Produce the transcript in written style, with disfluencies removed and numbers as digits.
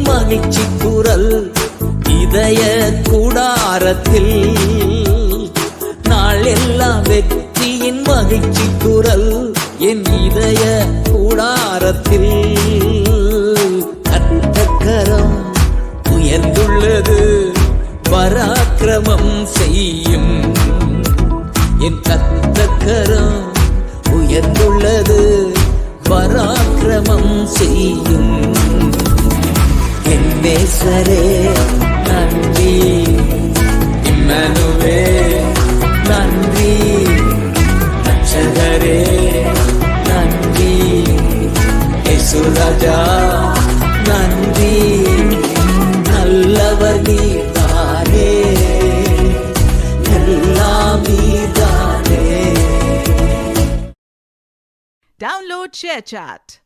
மகிழ்ச்சி குரல் இதய கூடாரத்தில், நாள் எல்லாம் வெற்றியின் மகிழ்ச்சி குரல் என் இதய கூடாரத்தில். கர்த்தக்கரம் உயர்ந்துள்ளது, பராக்கிரமம் செய்யும். என் கர்த்தக்கரம் உயர்ந்துள்ளது, பராக்கிரமம் செய்யும். என் நேசரே நன்றி, இம்மானுவே நன்றி, ரட்சகரே நன்றி, இயேசு ராஜா நன்றி. நல்லவர் நீதானே, எல்லாம் நீதானே. Download ShareChat.